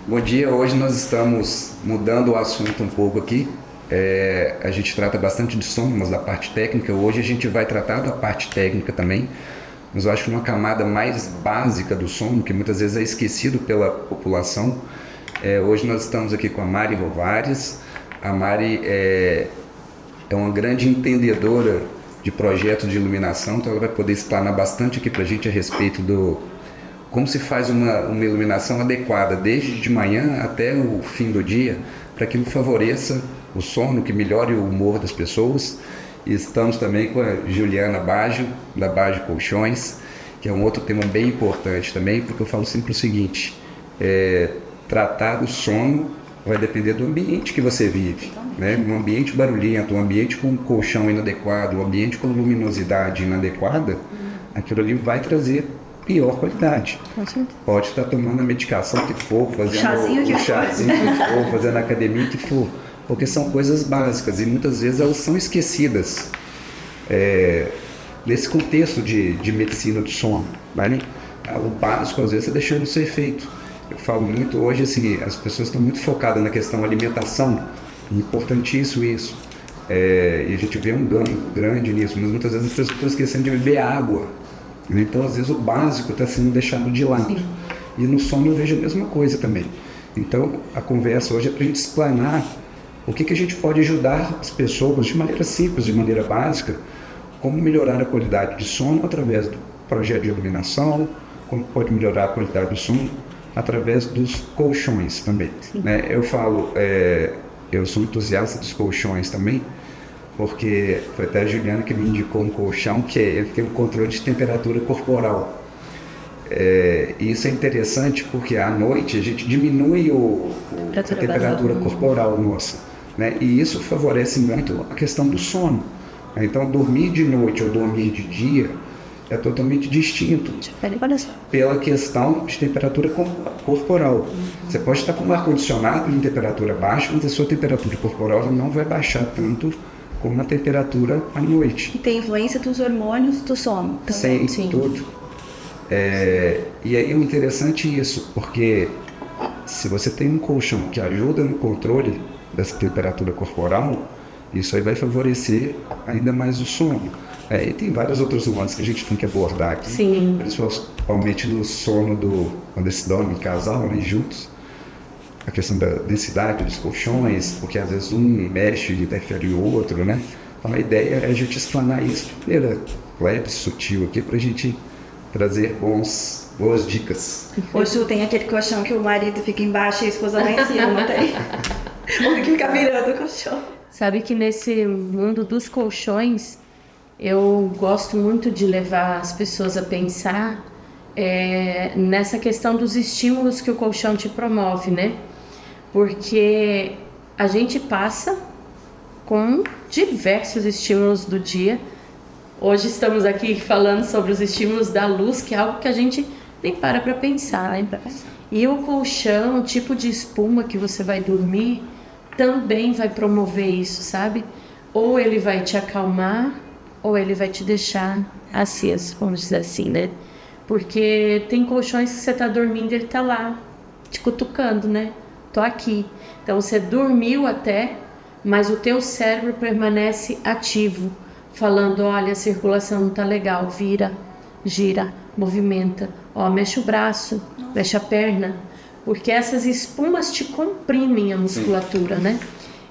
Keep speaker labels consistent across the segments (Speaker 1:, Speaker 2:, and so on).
Speaker 1: Bom dia, hoje nós estamos mudando o assunto um pouco aqui. A gente trata bastante de sono, mas da parte técnica. Hoje a gente vai tratar da parte técnica também, mas eu acho que uma camada mais básica do sono, que muitas vezes é esquecido pela população. Hoje nós estamos aqui com a Mari Rovares. A Mari é uma grande entendedora de projetos de iluminação, então ela vai poder explanar bastante aqui para a gente a respeito do como se faz uma iluminação adequada, desde de manhã até o fim do dia, para que favoreça o sono, que melhore o humor das pessoas. E estamos também com a Juliana Baggio, da Baggio Colchões, que é um outro tema bem importante também, porque eu falo sempre o seguinte, tratar do sono vai depender do ambiente que você vive, né? Um ambiente barulhento, um ambiente com colchão inadequado, um ambiente com luminosidade inadequada, aquilo ali vai trazer pior qualidade. Pode estar tomando a medicação que for, fazendo
Speaker 2: chazinho que
Speaker 1: for, fazendo a academia que for, porque são coisas básicas e muitas vezes elas são esquecidas nesse contexto de medicina do sono, vale? O básico às vezes é deixando de ser feito. Eu falo muito hoje assim, as pessoas estão muito focadas na questão alimentação, é importantíssimo isso. E a gente vê um ganho grande nisso, mas muitas vezes as pessoas estão esquecendo de beber água. Então, às vezes, o básico está sendo deixado de lado. Sim. E no sono eu vejo a mesma coisa também. Então, a conversa hoje é para a gente explanar o que a gente pode ajudar as pessoas de maneira simples, de maneira básica, como melhorar a qualidade de sono através do projeto de iluminação, como pode melhorar a qualidade do sono através dos colchões também. Né? Eu falo, eu sou entusiasta dos colchões também, porque foi até a Juliana que me indicou um colchão que ele tem um controle de temperatura corporal. E isso é interessante porque à noite a gente diminui a temperatura corporal nossa, né? E isso favorece muito a questão do sono. Então dormir de noite ou dormir de dia é totalmente distinto pela questão de temperatura corporal. Você pode estar com um ar-condicionado em temperatura baixa, mas a sua temperatura corporal não vai baixar tanto como a temperatura à noite.
Speaker 2: E tem influência dos hormônios do sono também.
Speaker 1: Sim, tudo. E aí o interessante é isso, porque se você tem um colchão que ajuda no controle dessa temperatura corporal, isso aí vai favorecer ainda mais o sono. E tem vários outros nuances que a gente tem que abordar aqui.
Speaker 2: Sim.
Speaker 1: Principalmente no sono quando eles dormem em casal, né, juntos. A questão da densidade dos colchões, porque às vezes um mexe e interfere o outro, né? Então a ideia é a gente explanar isso de maneira leve, sutil aqui, para a gente trazer boas dicas.
Speaker 2: Ô Ju, tem aquele colchão que o marido fica embaixo e a esposa lá em cima, não tem? Ou que fica virando o colchão.
Speaker 3: Sabe que nesse mundo dos colchões, eu gosto muito de levar as pessoas a pensar nessa questão dos estímulos que o colchão te promove, né? Porque a gente passa com diversos estímulos do dia. Hoje estamos aqui falando sobre os estímulos da luz, que é algo que a gente nem para pensar, né? E o colchão, o tipo de espuma que você vai dormir, também vai promover isso, sabe? Ou ele vai te acalmar, ou ele vai te deixar aceso, vamos dizer assim, né? Porque tem colchões que você tá dormindo e ele tá lá, te cutucando, né? Tô aqui. Então você dormiu até, mas o teu cérebro permanece ativo, falando, olha, a circulação não tá legal, vira, gira, movimenta, mexe o braço, mexe a perna, porque essas espumas te comprimem a musculatura, né?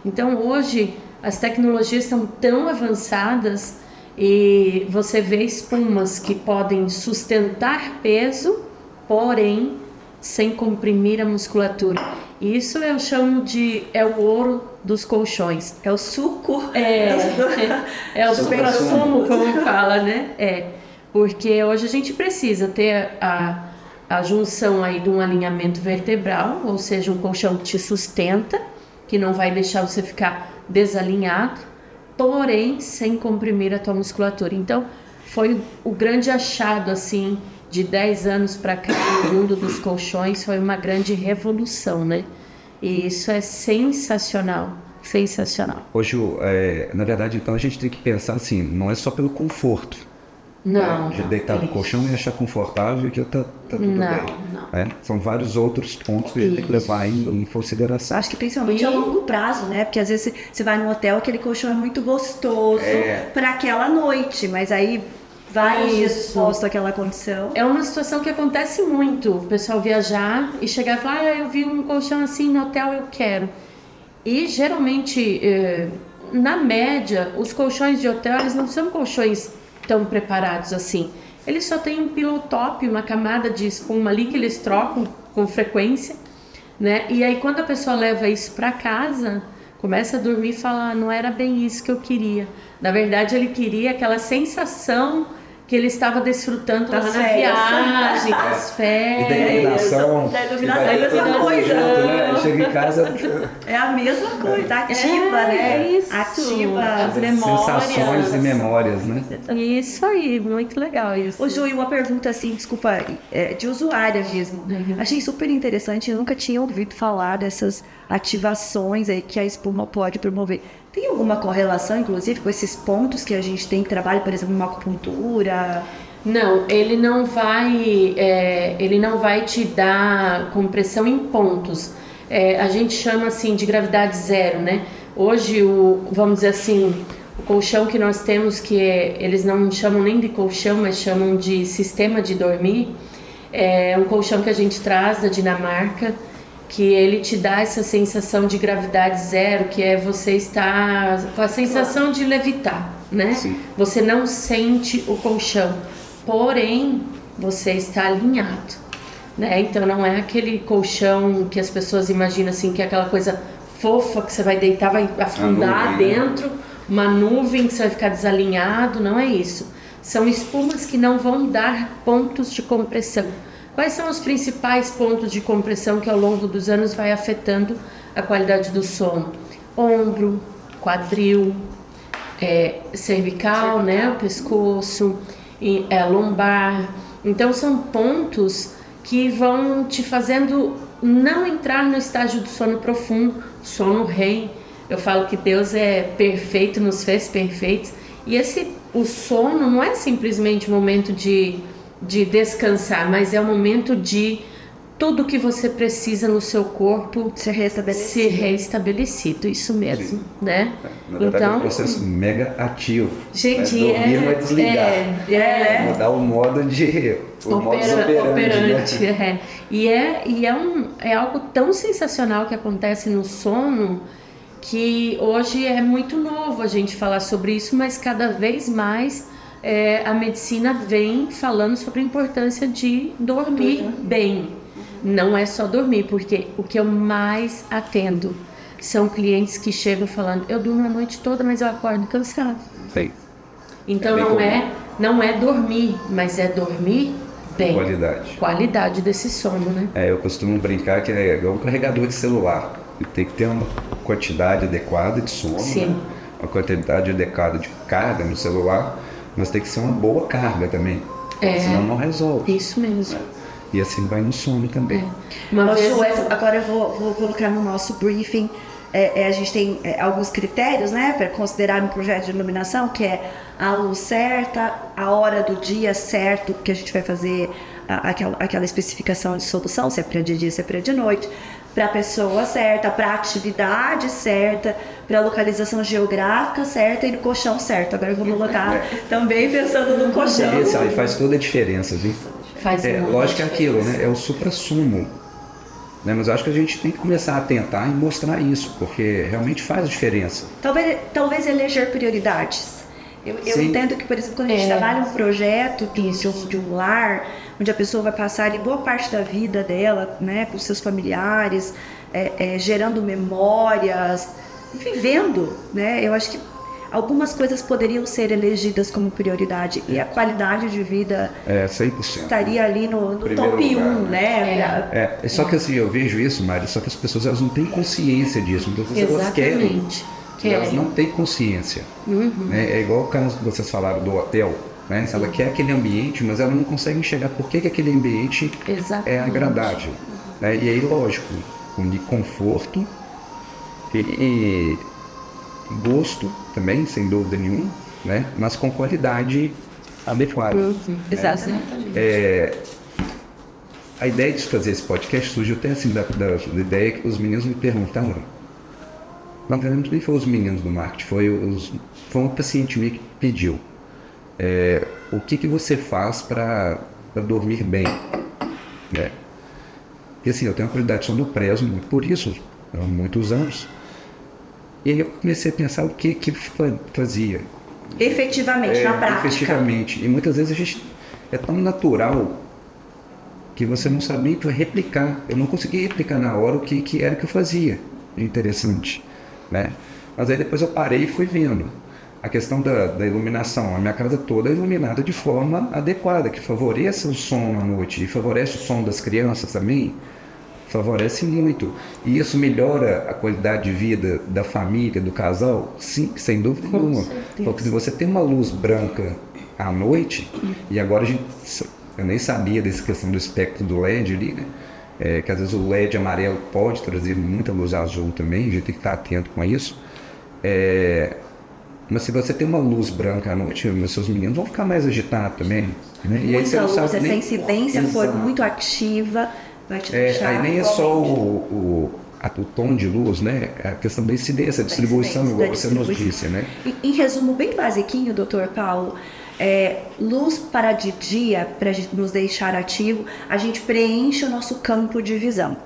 Speaker 3: Então hoje as tecnologias estão tão avançadas e você vê espumas que podem sustentar peso, porém sem comprimir a musculatura. Isso eu chamo de o ouro dos colchões.
Speaker 2: É o suco.
Speaker 3: É o supra-sumo, como fala, né? Porque hoje a gente precisa ter a junção aí de um alinhamento vertebral, ou seja, um colchão que te sustenta, que não vai deixar você ficar desalinhado, porém sem comprimir a tua musculatura. Então, foi o grande achado, assim, de 10 anos para cá, no mundo dos colchões, foi uma grande revolução, né? E isso é sensacional, sensacional.
Speaker 1: Hoje, na verdade, então, a gente tem que pensar assim, não é só pelo conforto,
Speaker 3: Não,
Speaker 1: De
Speaker 3: não,
Speaker 1: deitar no
Speaker 3: isso.
Speaker 1: colchão e achar confortável que tá tudo
Speaker 3: Não,
Speaker 1: bem.
Speaker 3: não.
Speaker 1: São vários outros pontos que a gente tem que levar em consideração.
Speaker 2: Acho que principalmente a longo prazo, né? Porque às vezes você vai num hotel, aquele colchão é muito gostoso para aquela noite, mas aí vários dias
Speaker 3: Isso.
Speaker 2: exposto àquela condição.
Speaker 3: É uma situação que acontece muito, o pessoal viajar e chegar e falar, eu vi um colchão assim no hotel, eu quero. E geralmente, na média, os colchões de hotel, eles não são colchões tão preparados assim. Eles só têm um pillow top, uma camada de espuma ali que eles trocam com frequência, né? E aí quando a pessoa leva isso para casa, começa a dormir e fala, não era bem isso que eu queria. Na verdade, ele queria aquela sensação que ele estava desfrutando lá na viagem, das
Speaker 1: E da
Speaker 3: férias.
Speaker 1: iluminação.
Speaker 2: Da iluminação,
Speaker 1: que vai
Speaker 2: é a mesma
Speaker 1: todo mundo
Speaker 2: coisa.
Speaker 1: junto, né? Chega em casa,
Speaker 2: É a mesma coisa, ativa, né?
Speaker 3: É isso.
Speaker 2: Ativa.
Speaker 3: As memórias.
Speaker 1: sensações e memórias, né?
Speaker 3: Isso aí, muito legal isso.
Speaker 2: Ô Ju, e uma pergunta assim, desculpa, de usuária mesmo. Achei super interessante, eu nunca tinha ouvido falar dessas ativações aí que a espuma pode promover. Tem alguma correlação, inclusive, com esses pontos que a gente tem que trabalha, por exemplo, uma acupuntura?
Speaker 3: Não, ele não vai te dar compressão em pontos. A gente chama assim de gravidade zero, né? Hoje, vamos dizer assim, o colchão que nós temos, eles não chamam nem de colchão, mas chamam de sistema de dormir, é um colchão que a gente traz da Dinamarca, que ele te dá essa sensação de gravidade zero, que é você estar com a sensação de levitar, né?
Speaker 1: Sim.
Speaker 3: Você não sente o colchão, porém você está alinhado, né? Então não é aquele colchão que as pessoas imaginam assim, que é aquela coisa fofa que você vai deitar, vai afundar
Speaker 1: nuvem, né?
Speaker 3: dentro, uma nuvem que você vai ficar desalinhado, não é isso. São espumas que não vão dar pontos de compressão. Quais são os principais pontos de compressão que ao longo dos anos vai afetando a qualidade do sono? Ombro, quadril, cervical, né, o pescoço, lombar. Então são pontos que vão te fazendo não entrar no estágio do sono profundo, sono REM. Eu falo que Deus é perfeito, nos fez perfeitos. E o sono não é simplesmente um momento de descansar, mas é o momento de tudo que você precisa no seu corpo
Speaker 2: Ser restabelecido.
Speaker 3: ser restabelecido, isso mesmo,
Speaker 1: Sim.
Speaker 3: né?
Speaker 1: Na verdade, é um processo mega ativo.
Speaker 3: Gente,
Speaker 1: dormir não é desligar. Mudar o modo
Speaker 3: operante,
Speaker 1: né?
Speaker 3: é algo tão sensacional que acontece no sono, que hoje é muito novo a gente falar sobre isso, mas cada vez mais a medicina vem falando sobre a importância de dormir bem. Não é só dormir, porque o que eu mais atendo são clientes que chegam falando, eu durmo a noite toda, mas eu acordo cansado.
Speaker 1: Sei.
Speaker 3: Então não é dormir, mas é dormir bem.
Speaker 1: Qualidade.
Speaker 3: Qualidade desse sono, né?
Speaker 1: Eu costumo brincar que é igual um carregador de celular. Tem que ter uma quantidade adequada de sono,
Speaker 3: Sim.
Speaker 1: né? Uma quantidade adequada de carga no celular, mas tem que ser uma boa carga também. Senão não resolve.
Speaker 3: Isso mesmo.
Speaker 1: E assim vai no sono também.
Speaker 3: Uma vez
Speaker 2: Agora eu vou colocar no nosso briefing. A gente tem alguns critérios, né, para considerar um projeto de iluminação, que é a luz certa, a hora do dia certo, que a gente vai fazer aquela especificação de solução, se é para de dia, se é para de noite, para a pessoa certa, para a atividade certa, para a localização geográfica certa e no colchão certo. Agora eu vou colocar também pensando no colchão.
Speaker 1: Isso aí faz toda a diferença, viu?
Speaker 3: faz muita
Speaker 1: Lógico que é aquilo,
Speaker 3: diferença.
Speaker 1: né? É o suprassumo. Né? Mas eu acho que a gente tem que começar a tentar e mostrar isso, porque realmente faz diferença.
Speaker 2: Talvez eleger prioridades. Eu entendo que, por exemplo, quando a gente trabalha um projeto de um lar, onde a pessoa vai passar ali boa parte da vida dela, né, com seus familiares, gerando memórias, vivendo, né? Eu acho que algumas coisas poderiam ser elegidas como prioridade e a qualidade de vida
Speaker 1: 100%.
Speaker 2: estaria ali no
Speaker 1: Primeiro
Speaker 2: top
Speaker 1: lugar,
Speaker 2: 1, né?
Speaker 1: Só que assim, eu vejo isso, Mari, só que as pessoas elas não têm consciência disso, então elas querem.
Speaker 3: Exatamente.
Speaker 1: Elas não têm consciência. Né? É igual o caso que vocês falaram do hotel. Né? Ela quer aquele ambiente, mas ela não consegue enxergar por que aquele ambiente é agradável. Né? E aí, lógico, com conforto e gosto também, sem dúvida nenhuma, né? Mas com qualidade adequado.
Speaker 2: Exatamente.
Speaker 1: A ideia de fazer esse podcast surgiu até assim da ideia que os meninos me perguntaram. Não, nem foi os meninos do marketing, foi um paciente meu que pediu. O que você faz para dormir bem? E assim, eu tenho uma qualidade de sono, prezo muito por isso, há muitos anos. E aí eu comecei a pensar o que fazia.
Speaker 2: Efetivamente, na prática.
Speaker 1: Efetivamente. E muitas vezes a gente é tão natural que você não sabe nem replicar. Eu não conseguia replicar na hora o que era que eu fazia. Interessante, né? Mas aí depois eu parei e fui vendo. A questão da iluminação. A minha casa toda é iluminada de forma adequada, que favoreça o sono à noite e favorece o sono das crianças também. Favorece muito. E isso melhora a qualidade de vida da família, do casal? Sim, sem dúvida nenhuma. Porque se você tem uma luz branca à noite, e agora eu nem sabia dessa questão do espectro do LED ali, né? Que às vezes o LED amarelo pode trazer muita luz azul também, a gente tem que estar atento com isso. Mas se você tem uma luz branca à noite, os seus meninos vão ficar mais agitados também. Né? E aí você não
Speaker 2: luz,
Speaker 1: sabe
Speaker 2: essa
Speaker 1: nem...
Speaker 2: incidência for muito ativa, vai te deixar...
Speaker 1: Aí nem é só o tom de luz, né? É a questão da incidência, a distribuição, igual você nos disse, né?
Speaker 2: Em resumo bem basiquinho, doutor Paulo, luz para de dia, para nos deixar ativo, a gente preenche o nosso campo de visão.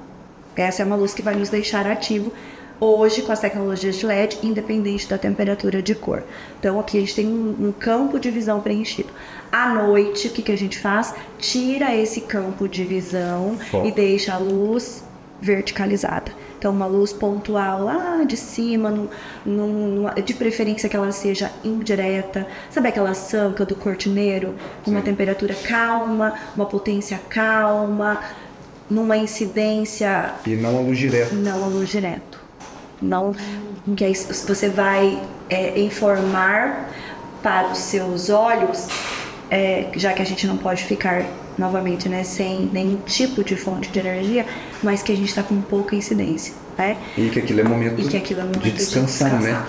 Speaker 2: Essa é uma luz que vai nos deixar ativo hoje com as tecnologias de LED, independente da temperatura de cor. Então aqui a gente tem um campo de visão preenchido. À noite, o que a gente faz? Tira esse campo de visão e deixa a luz verticalizada. Então uma luz pontual lá de cima, de preferência que ela seja indireta. Sabe aquela sanca do cortineiro? Uma temperatura calma, uma potência calma, numa incidência...
Speaker 1: E não a luz direta.
Speaker 2: Não a luz direto. Não, que aí você vai informar para os seus olhos, já que a gente não pode ficar novamente, né, sem nenhum tipo de fonte de energia, mas que a gente está com pouca incidência, né?
Speaker 1: E que aquilo é momento, de descansar, né?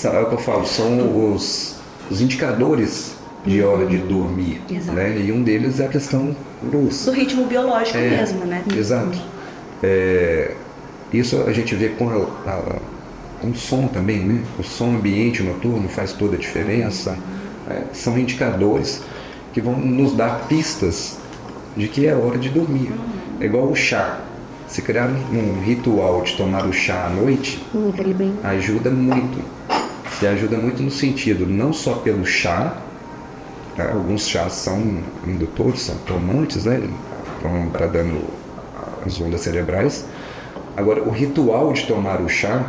Speaker 1: É o que eu falo, são os indicadores de hora de dormir, né? E um deles é a questão luz.
Speaker 2: Do ritmo biológico mesmo, né?
Speaker 1: Exato. Isso a gente vê com o som também, né? O som ambiente noturno faz toda a diferença. São indicadores que vão nos dar pistas de que é hora de dormir. É igual o chá. Se criar um ritual de tomar o chá à noite, ajuda muito. Se ajuda muito no sentido, não só pelo chá, tá? Alguns chás são indutores, são tomantes, né? Para dando as ondas cerebrais. Agora, o ritual de tomar o chá,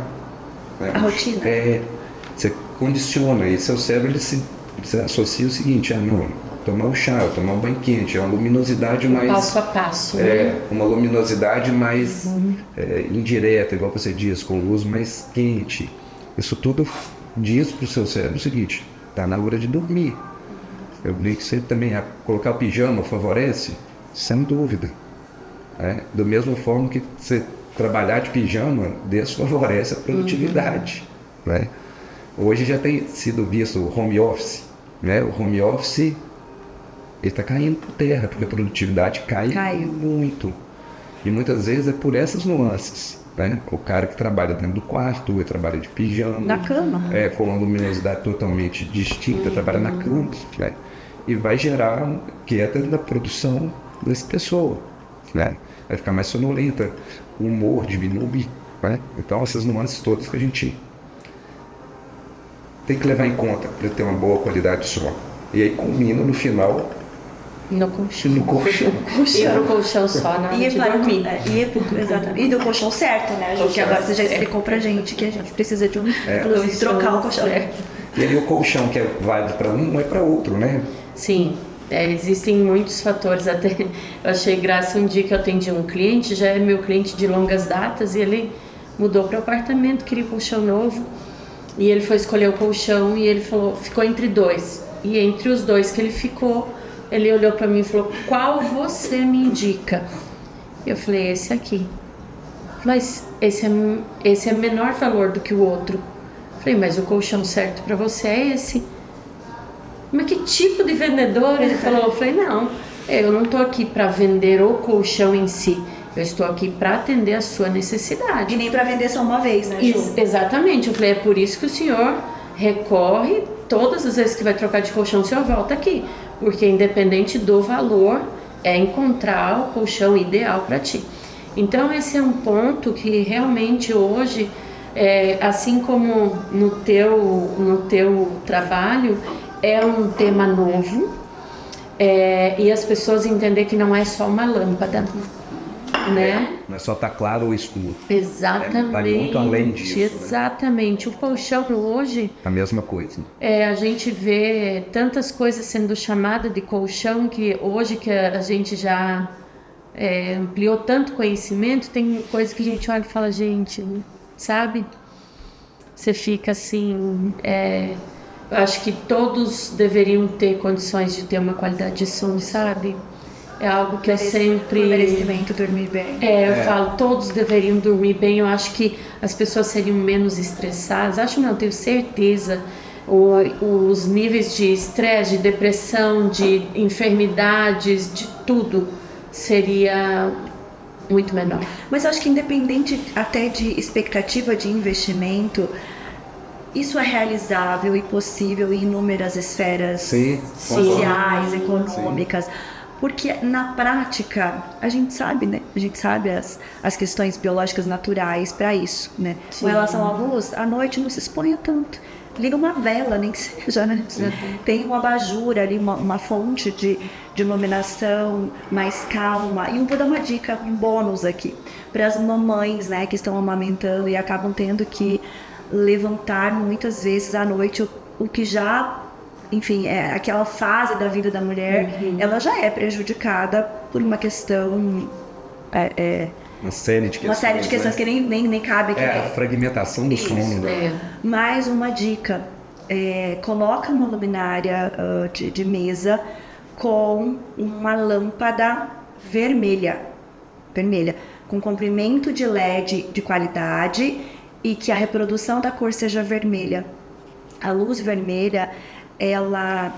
Speaker 1: né,
Speaker 2: a rotina,
Speaker 1: você condiciona, e seu cérebro ele se associa o seguinte: não, tomar o chá, tomar um banho quente, é uma luminosidade mais...
Speaker 3: Passo a passo. Né?
Speaker 1: Uma luminosidade mais indireta, igual você diz, com luz mais quente. Isso tudo diz para o seu cérebro o seguinte: está na hora de dormir. Eu brinco que você também, colocar o pijama favorece? Sem dúvida. Do mesmo forma que você trabalhar de pijama desfavorece a produtividade. Né? Hoje já tem sido visto o home office. Né? O home office está caindo por terra, porque a produtividade cai muito. E muitas vezes é por essas nuances. Né? O cara que trabalha dentro do quarto, ele trabalha de pijama.
Speaker 2: Na cama.
Speaker 1: Com uma luminosidade totalmente distinta, trabalha na cama. Né? E vai gerar uma queda da produção dessa pessoa. Né? Vai ficar mais sonolenta, o humor diminui, né? Então essas nuances todas que a gente tem que levar em conta para ter uma boa qualidade de sono. E aí culmina no final
Speaker 3: no colchão.
Speaker 2: E
Speaker 3: no colchão só na hora de dormir.
Speaker 2: Exatamente. E do colchão certo, né? Porque agora você já explicou pra gente que a gente precisa de inclusive trocar o colchão.
Speaker 1: E aí o colchão que é válido para um não é para outro, né?
Speaker 3: Sim. Existem muitos fatores, até eu achei graça um dia que eu atendi um cliente, já é meu cliente de longas datas, e ele mudou para o apartamento, queria colchão novo, e ele foi escolher o colchão e ele falou, ficou entre dois, e entre os dois que ele ficou, ele olhou para mim e falou: qual você me indica? Eu falei: esse aqui. Mas esse é menor valor do que o outro. Eu falei: mas o colchão certo para você é esse. mas que tipo de vendedor? Ele falou, eu falei, não, eu não estou aqui para vender o colchão em si, eu estou aqui para atender a sua necessidade.
Speaker 2: E nem para vender só uma vez, né, Ju?
Speaker 3: Exatamente, eu falei, é por isso que o senhor recorre, todas as vezes que vai trocar de colchão, o senhor volta aqui, porque independente do valor, é encontrar o colchão ideal para ti. Então esse é um ponto que realmente hoje, assim como no teu trabalho, é um tema novo, e as pessoas entender que não é só uma lâmpada, né?
Speaker 1: Não é só tá claro ou escuro.
Speaker 3: Exatamente.
Speaker 1: Vai muito além disso.
Speaker 3: Exatamente. Né? O colchão hoje,
Speaker 1: A mesma coisa.
Speaker 3: a gente vê tantas coisas sendo chamadas de colchão que hoje que a gente já ampliou tanto conhecimento, tem coisa que a gente olha e fala, gente, sabe? Você fica assim, eu acho que todos deveriam ter condições de ter uma qualidade de sono, sabe? É algo que eu sempre...
Speaker 2: Merecimento dormir bem.
Speaker 3: Eu falo, todos deveriam dormir bem. Eu acho que as pessoas seriam menos estressadas. Acho não, tenho certeza. Os níveis de estresse, de depressão, de enfermidades, de tudo, seria muito menor.
Speaker 2: Mas eu acho que independente até de expectativa de investimento, isso é realizável e possível em inúmeras esferas sociais, econômicas. Sim. Porque na prática, a gente sabe, né? A gente sabe as questões biológicas naturais para isso, né? Sim. Com relação à luz, à noite não se exponha tanto. Liga uma vela, nem que seja, né? Tem uma abajur ali, uma fonte de iluminação mais calma. E eu vou dar uma dica, um bônus aqui, para as mamães, né, que estão amamentando e acabam tendo que levantar muitas vezes à noite o que já... Enfim, aquela fase da vida da mulher, ela já é prejudicada por uma questão...
Speaker 1: Uma série de questões,
Speaker 2: né? Que nem cabe aqui.
Speaker 1: A fragmentação do sono.
Speaker 2: Mais uma dica. Coloca uma luminária de mesa com uma lâmpada vermelha, com comprimento de LED de qualidade e que a reprodução da cor seja vermelha. A luz vermelha, ela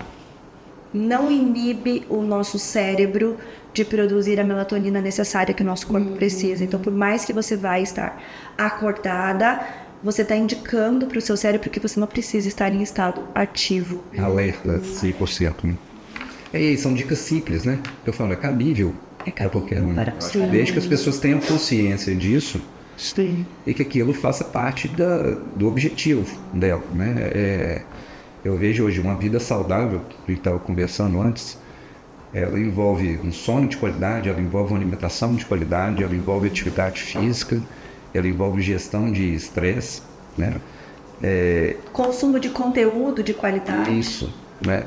Speaker 2: não inibe o nosso cérebro de produzir a melatonina necessária que o nosso corpo precisa. Então, por mais que você vai estar acordada, você está indicando para o seu cérebro que você não precisa estar em estado ativo.
Speaker 1: Alerta, 100%. Né? E são dicas simples, né? Eu falo, é cabível.
Speaker 2: É qualquer um.
Speaker 1: Desde que as pessoas tenham consciência disso, sim, e que aquilo faça parte do objetivo dela, né? Eu vejo hoje uma vida saudável, que estava conversando antes, ela envolve um sono de qualidade, ela envolve uma alimentação de qualidade, ela envolve atividade física, ela envolve gestão de estresse, né?
Speaker 2: Consumo de conteúdo de qualidade.
Speaker 1: Isso, né?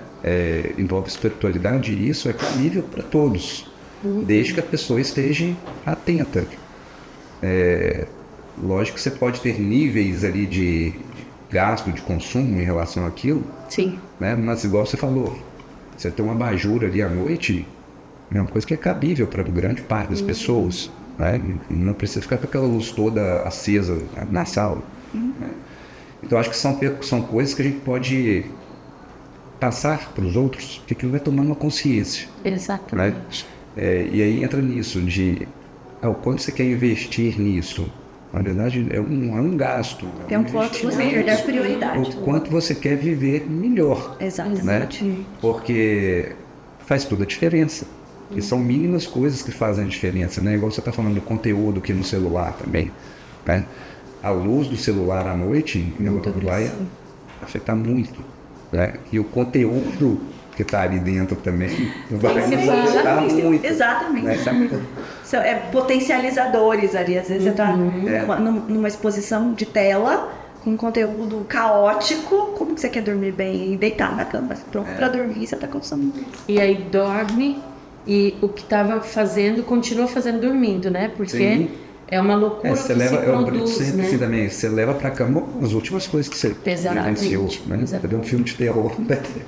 Speaker 1: Envolve espiritualidade e isso é cabível para todos, desde que a pessoa esteja atenta. Lógico que você pode ter níveis ali de gasto, de consumo em relação àquilo.
Speaker 3: Sim.
Speaker 1: Né? Mas igual você falou, você tem uma abajur ali à noite, é uma coisa que é cabível para grande parte das pessoas. Né? E não precisa ficar com aquela luz toda acesa na sala. Né? Então acho que são coisas que a gente pode passar para os outros, que aquilo vai tomando uma consciência.
Speaker 3: Exatamente.
Speaker 1: Né? E aí entra nisso, de o quanto você quer investir nisso. Na verdade, é um gasto.
Speaker 2: Tem um quanto você quer dar prioridade.
Speaker 1: O quanto você quer viver melhor.
Speaker 2: Exatamente.
Speaker 1: Né? Porque faz toda a diferença. E são mínimas coisas que fazem a diferença. Né? Igual você está falando do conteúdo aqui no celular também. Né? A luz do celular à noite vai afetar muito. Né? E o conteúdo que está ali dentro também vai afetar muito.
Speaker 2: Exatamente.
Speaker 1: Né?
Speaker 2: São potencializadores ali. Às vezes você está numa exposição de tela com conteúdo caótico. Como que você quer dormir bem e deitar na cama? Pronto para dormir, você está consumindo isso.
Speaker 3: E aí dorme e o que estava fazendo continua fazendo dormindo, né? Porque é uma loucura que se produz, né?
Speaker 1: Também, você leva para cama as últimas coisas que você vivenciou. Né? Você vê um filme de terror, vai ter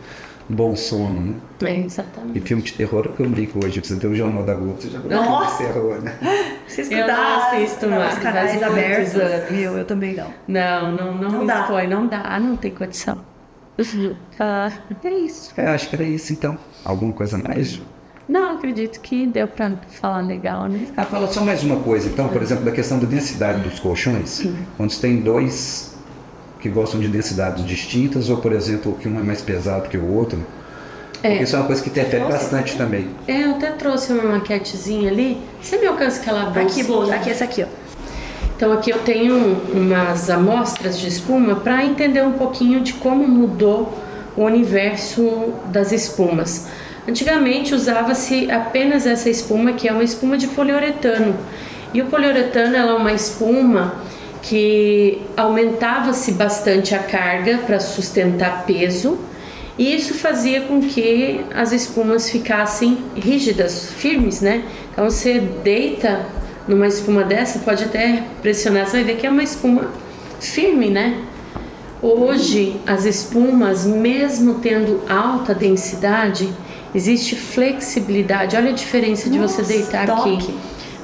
Speaker 1: bom sono, né?
Speaker 3: Exatamente.
Speaker 1: E filme de terror é o que eu brinco hoje. Você tem o Jornal da Globo, você já viu filme de terror, né?
Speaker 2: Você estudar,
Speaker 3: eu não assisto mais.
Speaker 2: Os canais abertos. Eu também não.
Speaker 3: Não
Speaker 2: dá.
Speaker 3: expõe, não dá, não tem condição. É isso.
Speaker 1: Acho que era isso, então. Alguma coisa mais?
Speaker 3: Não, acredito que deu para falar legal, né?
Speaker 1: Fala só mais uma coisa, então, por exemplo, da questão da densidade dos colchões. Quando você tem dois que gostam de densidades distintas, ou, por exemplo, que um é mais pesado que o outro, porque isso é uma coisa que interfere bastante também.
Speaker 3: Eu até trouxe uma maquetezinha ali. Você me alcança aquela bolsa?
Speaker 2: Aqui, essa aqui, ó.
Speaker 3: Então aqui eu tenho umas amostras de espuma para entender um pouquinho de como mudou o universo das espumas. Antigamente usava-se apenas essa espuma, que é uma espuma de poliuretano. E o poliuretano ela é uma espuma que aumentava-se bastante a carga para sustentar peso, e isso fazia com que as espumas ficassem rígidas, firmes, né? Então você deita numa espuma dessa, pode até pressionar, você vai ver que é uma espuma firme, né? Hoje as espumas, mesmo tendo alta densidade, existe flexibilidade. Olha a diferença de você deitar aqui,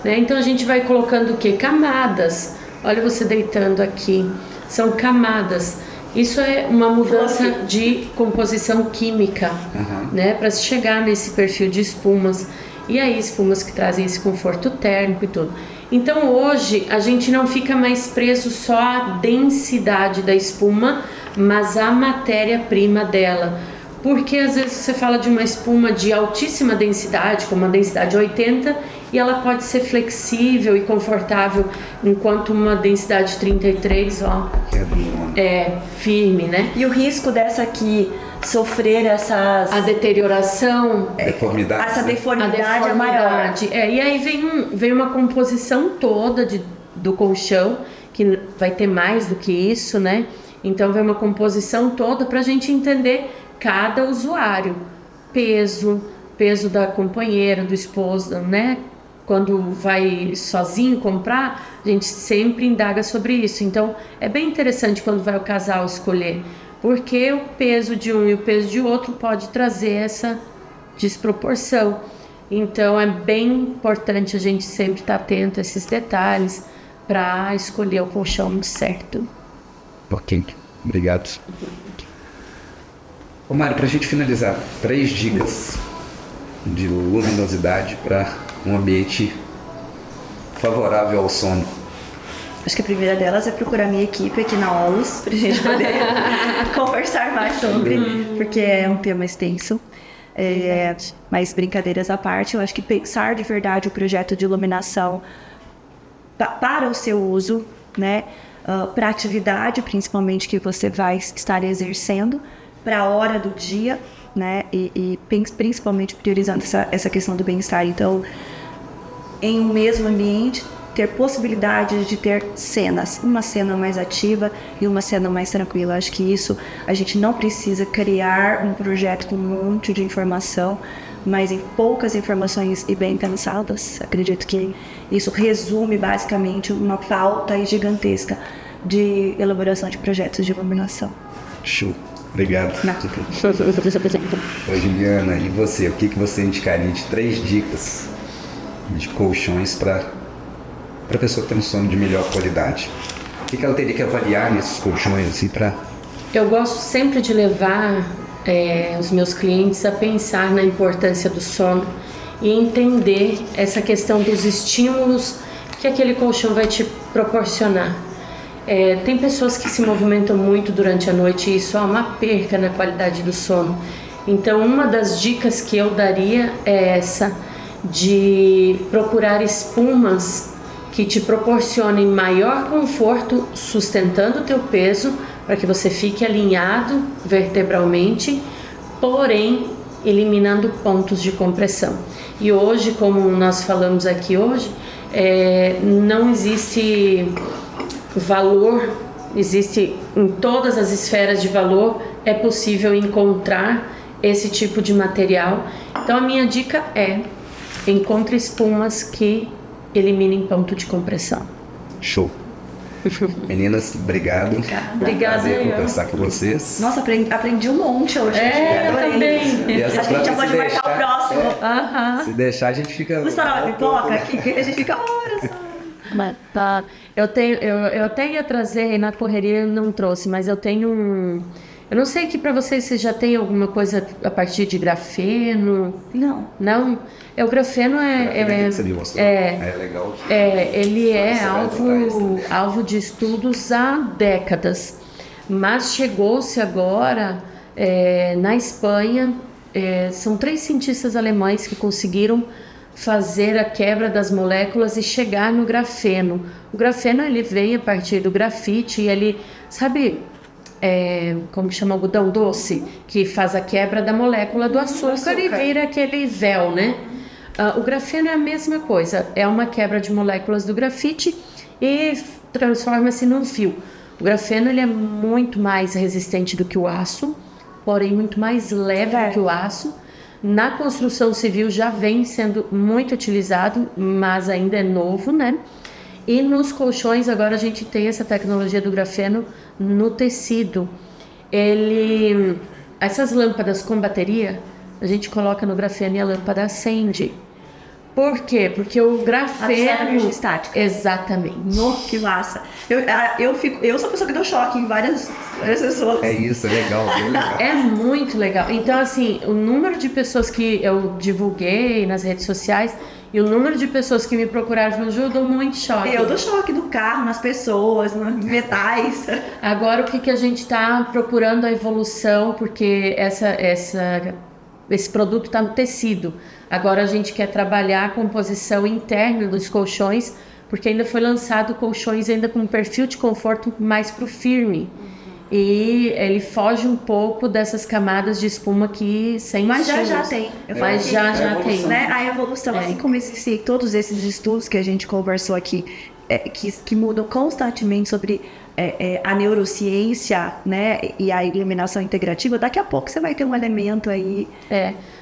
Speaker 3: né? Então a gente vai colocando o que? Camadas. Olha você deitando aqui. São camadas. Isso é uma mudança de composição química, né? Para se chegar nesse perfil de espumas. E aí espumas que trazem esse conforto térmico e tudo. Então hoje a gente não fica mais preso só à densidade da espuma, mas à matéria-prima dela. Porque às vezes você fala de uma espuma de altíssima densidade, como a densidade 80, e ela pode ser flexível e confortável, enquanto uma densidade 33, ó, é firme, né?
Speaker 2: E o risco dessa aqui sofrer essas...
Speaker 3: A deterioração...
Speaker 1: Deformidade.
Speaker 2: Essa deformidade é maior.
Speaker 3: E aí vem uma composição toda do colchão, que vai ter mais do que isso, né? Então vem uma composição toda pra gente entender cada usuário, peso da companheira, do esposo, né? Quando vai sozinho comprar, a gente sempre indaga sobre isso. Então, é bem interessante quando vai o casal escolher, porque o peso de um e o peso de outro pode trazer essa desproporção. Então, é bem importante a gente sempre estar atento a esses detalhes para escolher o colchão certo.
Speaker 1: Ok, obrigado. Ô Mário, para a gente finalizar, 3 dicas de luminosidade para um ambiente favorável ao sono.
Speaker 2: Acho que a primeira delas é procurar minha equipe aqui na OLUS, pra gente poder conversar mais sobre, porque é um tema extenso. Mas brincadeiras à parte, eu acho que pensar de verdade o projeto de iluminação para o seu uso, né, para a atividade principalmente que você vai estar exercendo, para a hora do dia, né, e principalmente priorizando essa questão do bem-estar. Então, em um mesmo ambiente, ter possibilidade de ter cenas, uma cena mais ativa e uma cena mais tranquila. Acho que isso, a gente não precisa criar um projeto com um monte de informação, mas em poucas informações e bem pensadas. Acredito que isso resume basicamente uma pauta gigantesca de elaboração de projetos de iluminação.
Speaker 1: Show. Obrigado. Oi, Juliana, e você? O que você indicaria de 3 dicas de colchões para a pessoa ter um sono de melhor qualidade? O que ela teria que avaliar nesses colchões assim, para...
Speaker 3: Eu gosto sempre de levar os meus clientes a pensar na importância do sono e entender essa questão dos estímulos que aquele colchão vai te proporcionar. Tem pessoas que se movimentam muito durante a noite e isso há uma perca na qualidade do sono. Então, uma das dicas que eu daria é essa, de procurar espumas que te proporcionem maior conforto, sustentando o teu peso, para que você fique alinhado vertebralmente, porém eliminando pontos de compressão. E hoje, como nós falamos aqui hoje, não existe valor, existe em todas as esferas de valor, é possível encontrar esse tipo de material. Então a minha dica é: encontre espumas que eliminem ponto de compressão.
Speaker 1: Show. Meninas, obrigado.
Speaker 3: Obrigada.
Speaker 1: Prazer conversar com vocês.
Speaker 2: Nossa, aprendi um monte hoje.
Speaker 3: Eu também.
Speaker 2: Acho que a gente já pode marcar o próximo.
Speaker 1: Se deixar, a gente fica...
Speaker 2: Vamos estourar uma pipoca aqui, que a gente fica horas.
Speaker 3: Mas, eu até ia trazer, na correria eu não trouxe, mas eu tenho Eu não sei que para vocês já tem alguma coisa a partir de grafeno.
Speaker 2: Não.
Speaker 3: Não? O grafeno
Speaker 1: legal.
Speaker 3: Ele é
Speaker 1: alvo
Speaker 3: alvo de estudos há décadas, mas chegou-se agora na Espanha. São 3 cientistas alemães que conseguiram fazer a quebra das moléculas e chegar no grafeno. O grafeno ele vem a partir do grafite e ele, sabe, como chama, algodão doce, que faz a quebra da molécula do açúcar e vira aquele véu, né? O grafeno é a mesma coisa, é uma quebra de moléculas do grafite e transforma-se num fio. O grafeno ele é muito mais resistente do que o aço, porém muito mais leve do que o aço. Na construção civil já vem sendo muito utilizado, mas ainda é novo, né? E nos colchões agora a gente tem essa tecnologia do grafeno no tecido. Essas lâmpadas com bateria, a gente coloca no grafeno e a lâmpada acende. Por quê? Porque o grafeno...
Speaker 2: estática.
Speaker 3: Exatamente.
Speaker 2: Que massa. Eu sou a pessoa que deu choque em várias pessoas.
Speaker 1: É isso, é legal.
Speaker 3: É muito legal. Então, assim, o número de pessoas que eu divulguei nas redes sociais e o número de pessoas que me procuraram falaram, Ju, eu dou muito choque.
Speaker 2: Eu dou choque no carro, nas pessoas, nos metais.
Speaker 3: Agora, o que a gente está procurando a evolução, porque esse produto está no tecido. Agora a gente quer trabalhar a composição interna dos colchões, porque ainda foi lançado colchões ainda com um perfil de conforto mais para o firme. E ele foge um pouco dessas camadas de espuma que sem
Speaker 2: Mas já tem.
Speaker 3: Mas já tem.
Speaker 2: Né? A evolução, assim como todos esses estudos que a gente conversou aqui, que mudam constantemente sobre a neurociência, né, e a iluminação integrativa, daqui a pouco você vai ter um elemento aí.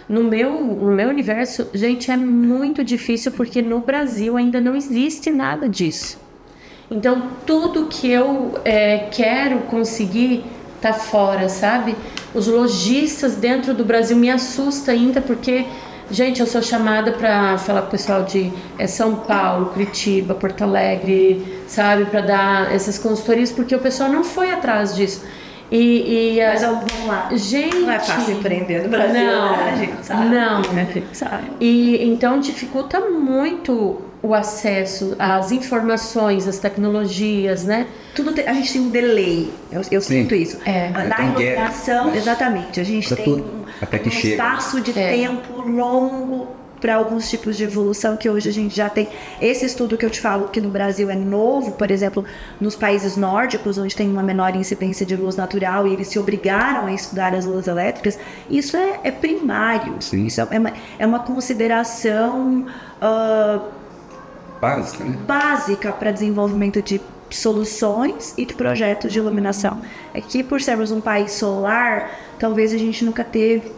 Speaker 2: No meu universo, gente, é muito difícil porque no Brasil ainda não existe nada disso. Então, tudo que eu quero conseguir tá fora, sabe? Os lojistas dentro do Brasil me assustam ainda porque, gente, eu sou chamada para falar com o pessoal de São Paulo, Curitiba, Porto Alegre, sabe? Para dar essas consultorias porque o pessoal não foi atrás disso. Mas vamos lá.
Speaker 3: Gente,
Speaker 2: não é fácil empreender no Brasil,
Speaker 3: não,
Speaker 2: né? A gente sabe.
Speaker 3: Não.
Speaker 2: A gente sabe.
Speaker 3: E então dificulta muito o acesso às informações, às tecnologias, né?
Speaker 2: A gente tem um delay, eu sinto isso. Na iluminação, exatamente, a gente tem um espaço de tempo longo para alguns tipos de evolução que hoje a gente já tem. Esse estudo que eu te falo que no Brasil é novo, por exemplo, nos países nórdicos, onde tem uma menor incidência de luz natural e eles se obrigaram a estudar as luzes elétricas, isso é primário.
Speaker 1: Sim.
Speaker 2: Isso é uma consideração
Speaker 1: básica, né?
Speaker 2: Básica para desenvolvimento de soluções e de projetos de iluminação. É que por sermos um país solar, talvez a gente nunca teve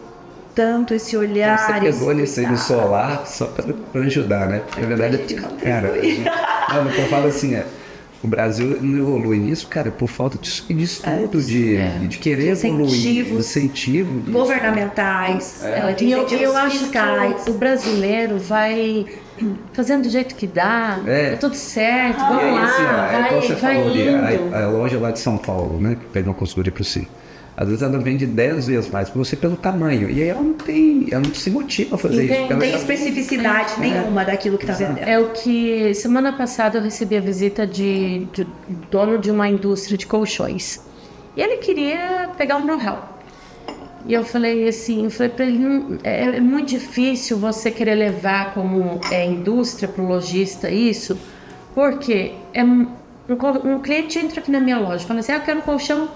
Speaker 2: tanto esse olhar.
Speaker 1: Você pegou nisso aí no solar só para ajudar, né? Porque, na verdade, cara, eu falo assim, o Brasil não evolui nisso, cara, por falta de estudo, de querer evoluir, de incentivo.
Speaker 2: Governamentais,
Speaker 3: eu acho que o brasileiro vai fazendo do jeito que dá, tá tudo certo, vamos lá,
Speaker 1: assim,
Speaker 3: vai indo.
Speaker 1: A loja lá de São Paulo, né, que pede uma consultoria para você. Às vezes ela vende 10 vezes mais para você pelo tamanho. E aí ela não se motiva a fazer isso.
Speaker 2: Não tem especificidade nenhuma daquilo que está vendendo.
Speaker 3: É o que... Semana passada eu recebi a visita de dono de uma indústria de colchões. E ele queria pegar um know-how. E eu falei para ele, é muito difícil você querer levar como indústria para o lojista isso, porque um cliente entra aqui na minha loja e fala assim, eu quero um colchão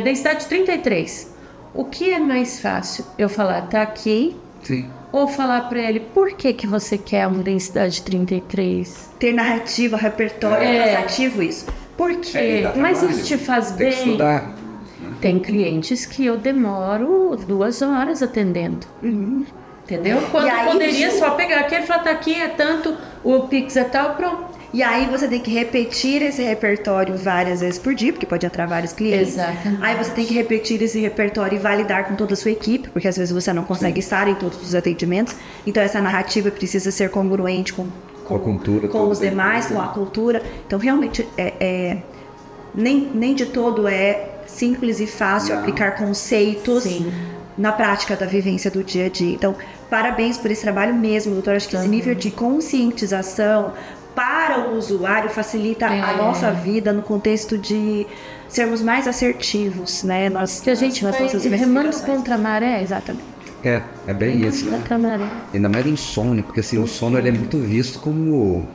Speaker 3: densidade 33. O que é mais fácil? Eu falar, tá aqui?
Speaker 1: Sim.
Speaker 3: Ou falar para ele, por que você quer uma densidade 33?
Speaker 2: Ter narrativa, repertório, é cansativo isso.
Speaker 3: Por quê? Mas isso te faz bem?
Speaker 1: Tem que estudar.
Speaker 3: Tem clientes que eu demoro 2 horas atendendo. Entendeu? Quando eu poderia só pegar aquele e falar, tá aqui, é tanto, o Pix é tal, pronto.
Speaker 2: E aí você tem que repetir esse repertório várias vezes por dia, porque pode entrar vários clientes.
Speaker 3: Exatamente.
Speaker 2: Aí você tem que repetir esse repertório e validar com toda a sua equipe, porque às vezes você não consegue estar em todos os atendimentos. Então essa narrativa precisa ser congruente com
Speaker 1: a cultura,
Speaker 2: com os demais, com a cultura. Então realmente nem de todo simples e fácil aplicar conceitos na prática da vivência do dia a dia. Então, parabéns por esse trabalho mesmo, doutor. Acho que esse nível de conscientização para o usuário facilita a nossa vida no contexto de sermos mais assertivos, né?
Speaker 3: Que a gente vai remando contra a maré, exatamente.
Speaker 1: É bem isso. Ainda mais insônia, porque assim, o sono ele é muito visto como...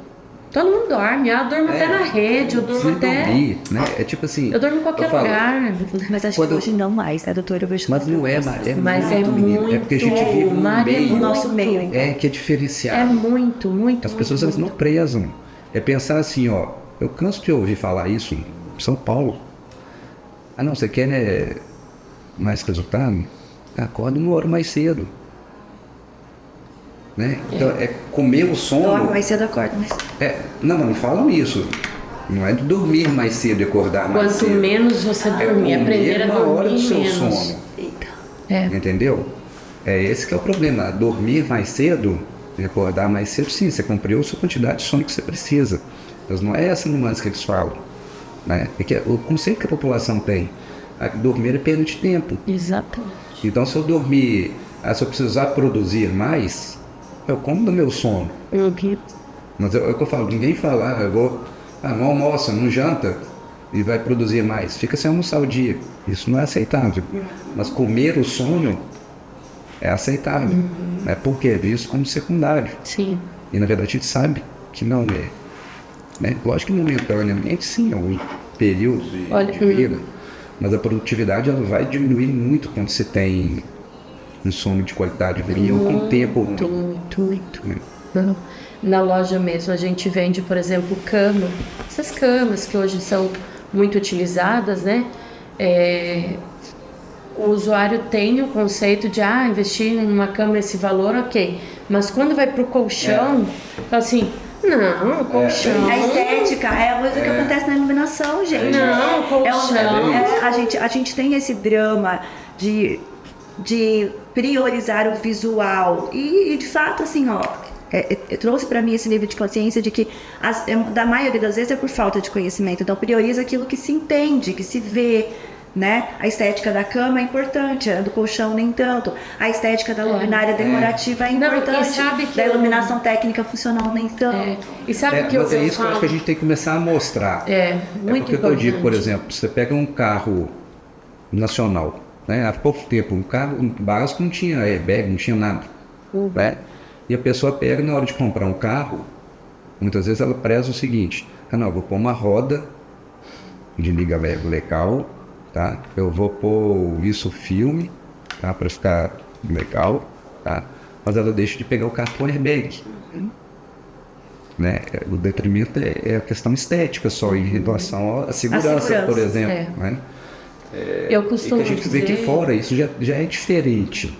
Speaker 3: Todo mundo dorme, eu durmo até na rede, eu durmo até...
Speaker 1: dormir, né? É tipo assim...
Speaker 3: Eu durmo em qualquer lugar.
Speaker 2: Mas acho que hoje não mais, né, doutor? Eu vejo
Speaker 1: mas não é,
Speaker 3: mas é muito...
Speaker 1: É porque a gente vive num meio...
Speaker 2: o nosso meio, então.
Speaker 1: Que é diferenciado.
Speaker 3: É muito, muito.
Speaker 1: As pessoas elas não prezam. É pensar assim, ó... Eu canso de ouvir falar isso em São Paulo. Ah, não, você quer, né, mais resultado? Acorda uma hora mais cedo. Né? Então, é comer o sono...
Speaker 2: Dorme mais cedo, acorda mais cedo.
Speaker 1: Não falam isso. Não é de dormir mais cedo e acordar mais cedo.
Speaker 3: Quanto menos você dormir, aprender a dormir
Speaker 1: hora do seu
Speaker 3: menos.
Speaker 1: sono. Entendeu? É esse que é o problema. Dormir mais cedo e acordar mais cedo, sim, você cumpriu a sua quantidade de sono que você precisa. Mas não é essa nuance que eles falam. Né? É que o conceito que a população tem. Dormir é perda de tempo.
Speaker 3: Exatamente.
Speaker 1: Então, se eu dormir, se eu precisar produzir mais, eu como do meu sono. Mas é o que eu falo, ninguém fala, não almoça, não janta e vai produzir mais. Fica sem almoçar o dia. Isso não é aceitável. Mas comer o sono é aceitável. É porque é visto como secundário.
Speaker 3: Sim.
Speaker 1: E na verdade a gente sabe que não é. Né? Lógico que momentaneamente sim, é um período de vida. Mas a produtividade ela vai diminuir muito quando você tem um sono de qualidade com o tempo.
Speaker 3: Muito. Na loja mesmo a gente vende, por exemplo, cama. Essas camas que hoje são muito utilizadas, né? O usuário tem o conceito de investir numa cama esse valor, ok. Mas quando vai pro colchão, fala assim... Não, colchão.
Speaker 2: A estética é a coisa que acontece na iluminação, gente.
Speaker 3: Não, colchão.
Speaker 2: A gente tem esse drama de priorizar o visual. E de fato, assim, trouxe para mim esse nível de consciência de que, da maioria das vezes, é por falta de conhecimento. Então, prioriza aquilo que se entende, que se vê. Né? A estética da cama é importante, a do colchão nem tanto. A estética da luminária decorativa é importante. Da iluminação técnica funcional nem tanto.
Speaker 3: E sabe que
Speaker 1: mas é isso que eu acho que a gente tem que começar a mostrar.
Speaker 3: Muito
Speaker 1: porque eu digo, por exemplo, você pega um carro nacional, né? Há pouco tempo, um carro básico não tinha airbag, não tinha nada. Né? E a pessoa pega na hora de comprar um carro, muitas vezes ela preza o seguinte: vou pôr uma roda de liga legal. Tá? Eu vou pôr isso filme, tá? Para ficar legal, tá? Mas ela deixa de pegar o carro com airbag. Né? O detrimento é a questão estética só em relação à segurança, por exemplo. Né?
Speaker 3: Eu costumo
Speaker 1: e que a gente vê que fora isso já é diferente.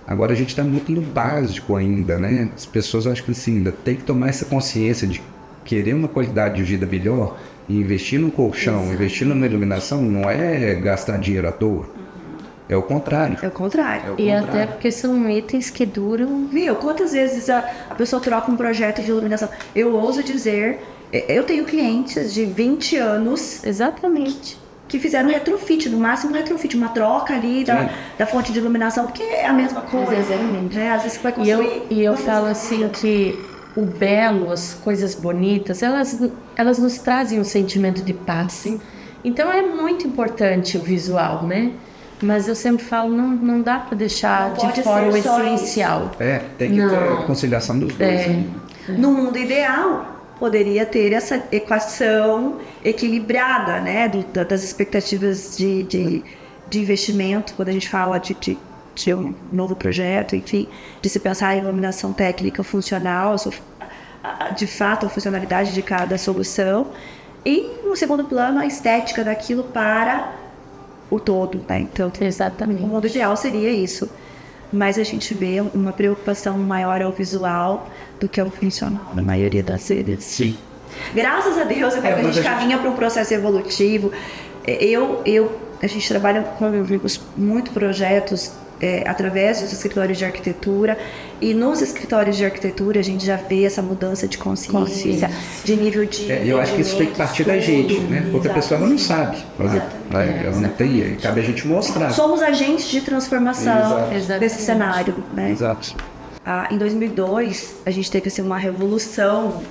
Speaker 1: Agora a gente está muito no básico ainda, né? As pessoas acham que assim, ainda tem que tomar essa consciência de querer uma qualidade de vida melhor. E investir no colchão, investir na iluminação não é gastar dinheiro à toa. É o contrário.
Speaker 3: E até porque são itens que duram...
Speaker 2: Quantas vezes a pessoa troca um projeto de iluminação? Eu ouso dizer, eu tenho clientes de 20 anos...
Speaker 3: Exatamente.
Speaker 2: Que fizeram retrofit, no máximo retrofit, uma troca ali da fonte de iluminação, porque é a mesma coisa.
Speaker 3: Exatamente.
Speaker 2: Né? Às vezes você vai construir...
Speaker 3: E eu falo assim que... O belo, as coisas bonitas, elas nos trazem um sentimento de paz. Sim. Então é muito importante o visual, né? Mas eu sempre falo, não dá para deixar de fora o essencial.
Speaker 1: Tem que ter a conciliação dos dois.
Speaker 2: No mundo ideal, poderia ter essa equação equilibrada, né? Das expectativas de investimento, quando a gente fala de um novo projeto, enfim, de se pensar em iluminação técnica funcional, de fato a funcionalidade de cada solução, e no segundo plano a estética daquilo para o todo, né? Então,
Speaker 3: exatamente.
Speaker 2: O mundo ideal seria isso, mas a gente vê uma preocupação maior ao visual do que ao funcional, na maioria das vezes.
Speaker 1: Sim.
Speaker 2: Graças a Deus, a gente caminha para um processo evolutivo. A gente trabalha com muito projetos através dos escritórios de arquitetura, e nos escritórios de arquitetura a gente já vê essa mudança de consciência, de nível de
Speaker 1: eu acho que isso tem que partir da gente, né? Outra pessoa ela não sabe, ela não tem, cabe a gente mostrar.
Speaker 2: Somos agentes de transformação desse cenário, né?
Speaker 1: Exato.
Speaker 2: Em 2002 a gente teve assim, uma revolução,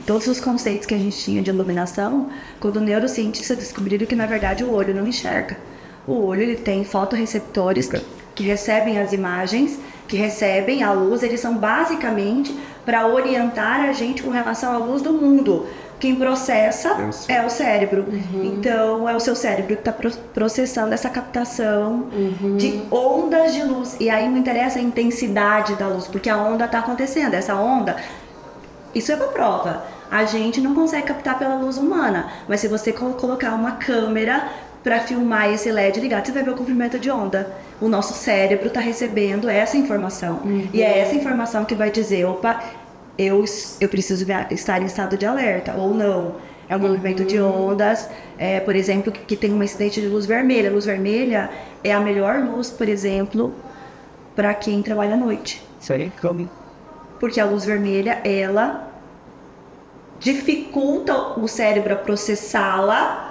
Speaker 2: todos os conceitos que a gente tinha de iluminação, quando neurocientistas descobriram que na verdade o olho não enxerga. O olho ele tem fotorreceptores que recebem as imagens, que recebem a luz, eles são basicamente para orientar a gente com relação à luz do mundo. Quem processa é o cérebro. Então, é o seu cérebro que está processando essa captação de ondas de luz. E aí não interessa a intensidade da luz, porque a onda está acontecendo. Essa onda, isso é uma prova. A gente não consegue captar pela luz humana, mas se você colocar uma câmera para filmar esse LED ligado, você vai ver o comprimento de onda. O nosso cérebro está recebendo essa informação. E é essa informação que vai dizer, opa, eu preciso estar em estado de alerta, ou não. É um comprimento de ondas, por exemplo, que tem uma incidente de luz vermelha. A luz vermelha é a melhor luz, por exemplo, para quem trabalha à noite.
Speaker 1: Isso aí, como?
Speaker 2: Porque a luz vermelha, ela dificulta o cérebro a processá-la.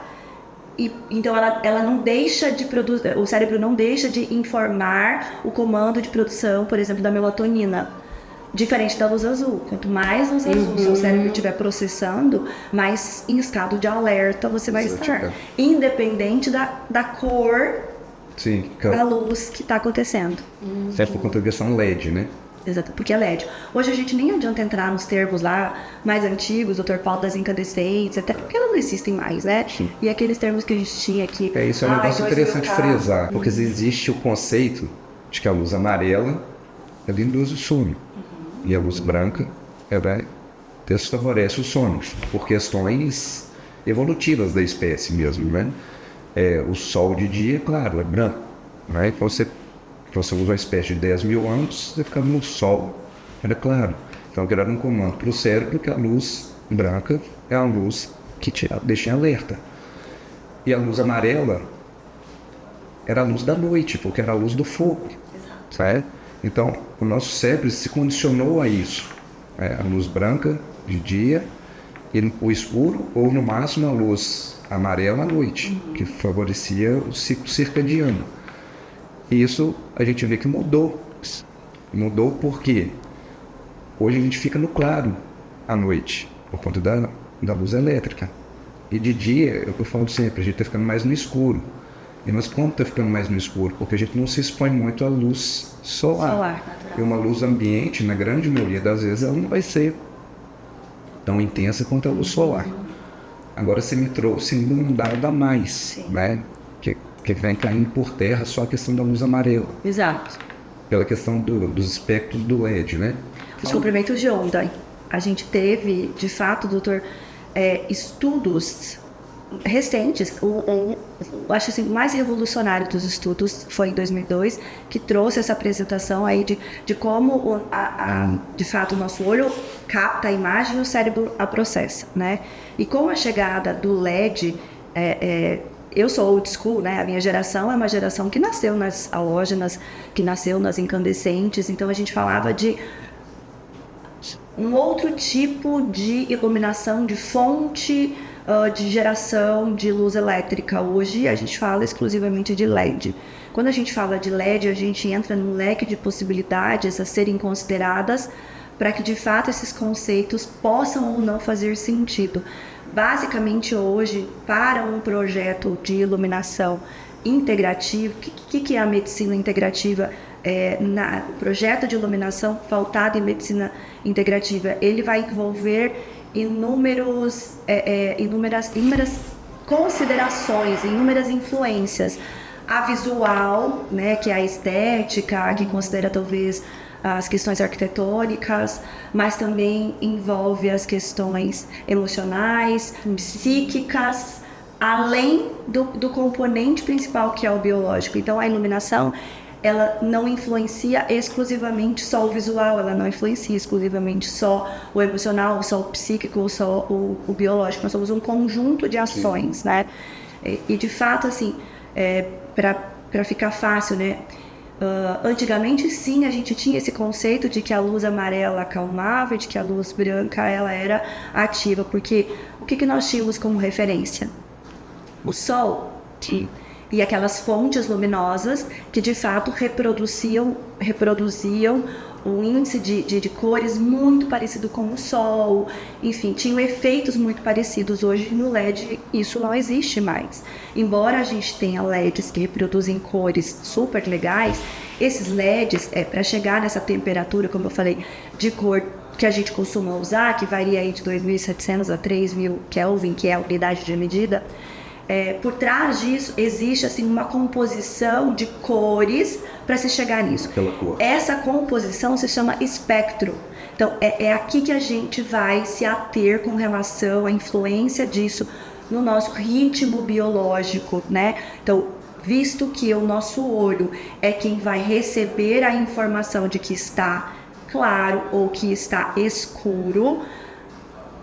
Speaker 2: E, então ela não deixa de produzir, o cérebro não deixa de informar o comando de produção, por exemplo, da melatonina, diferente da luz azul. Quanto mais luz azul o seu cérebro estiver processando, mais em estado de alerta você vai estar, independente da cor da luz que está acontecendo.
Speaker 1: Isso é por conta da questão LED, né?
Speaker 2: Exato, porque é LED. Hoje a gente nem adianta entrar nos termos lá mais antigos, Dr. Paulo das incandescentes, até porque elas não existem mais, né? Sim. E aqueles termos que a gente tinha aqui.
Speaker 1: Isso é um negócio interessante frisar, porque existe o conceito de que a luz amarela ela induz o sono, e a luz branca ela desfavorece o sono, por questões evolutivas da espécie mesmo, né? O sol de dia, claro, é branco, né? Então você usa uma espécie de 10 mil anos, você fica no sol, era claro. Então, criaram um comando para o cérebro que a luz branca é a luz que te deixa em alerta. E a luz amarela era a luz da noite, porque era a luz do fogo. Certo? Então, o nosso cérebro se condicionou a isso. A luz branca de dia, e o escuro, ou no máximo a luz amarela à noite, que favorecia o ciclo circadiano. E isso a gente vê que mudou. Mudou porque hoje a gente fica no claro à noite, por conta da luz elétrica. E de dia, é o que eu falo sempre, a gente está ficando mais no escuro. E nós como está ficando mais no escuro? Porque a gente não se expõe muito à luz solar. E uma luz ambiente, na grande maioria das vezes, ela não vai ser tão intensa quanto a luz solar. Agora você me trouxe um dado a mais, né? Que vem caindo por terra só a questão da luz amarela.
Speaker 2: Exato.
Speaker 1: Pela questão dos espectros do LED, né?
Speaker 2: Os comprimentos de onda. A gente teve, de fato, doutor, estudos recentes. Acho assim, o mais revolucionário dos estudos foi em 2002, que trouxe essa apresentação aí de como, de fato, o nosso olho capta a imagem e o cérebro a processa, né? E com a chegada do LED, eu sou old school, né? A minha geração é uma geração que nasceu nas halógenas, que nasceu nas incandescentes. Então a gente falava de um outro tipo de iluminação, de fonte de geração de luz elétrica. Hoje a gente fala exclusivamente de LED. Quando a gente fala de LED, a gente entra num leque de possibilidades a serem consideradas para que de fato esses conceitos possam ou não fazer sentido. Basicamente hoje, para um projeto de iluminação integrativo, o que é a medicina integrativa? O projeto de iluminação pautado em medicina integrativa, ele vai envolver inúmeras considerações, inúmeras influências. A visual, né, que é a estética, que considera talvez as questões arquitetônicas, mas também envolve as questões emocionais, psíquicas, além do componente principal que é o biológico. Então a iluminação, ela não influencia exclusivamente só o visual, ela não influencia exclusivamente só o emocional, só o psíquico, só o biológico. Nós somos um conjunto de ações, né? E de fato, assim, para ficar fácil, né? Antigamente, sim, a gente tinha esse conceito de que a luz amarela acalmava e de que a luz branca ela era ativa, porque o que nós tínhamos como referência? O sol e aquelas fontes luminosas que de fato reproduziam um índice de cores muito parecido com o sol, enfim, tinham efeitos muito parecidos. Hoje no LED isso não existe mais. Embora a gente tenha LEDs que reproduzem cores super legais, esses LEDs, para chegar nessa temperatura, como eu falei, de cor que a gente costuma usar, que varia aí de 2.700 a 3.000 Kelvin, que é a unidade de medida, por trás disso existe assim uma composição de cores para se chegar nisso. Essa composição se chama espectro. Então é aqui que a gente vai se ater com relação à influência disso no nosso ritmo biológico, né? Então, visto que o nosso olho é quem vai receber a informação de que está claro ou que está escuro,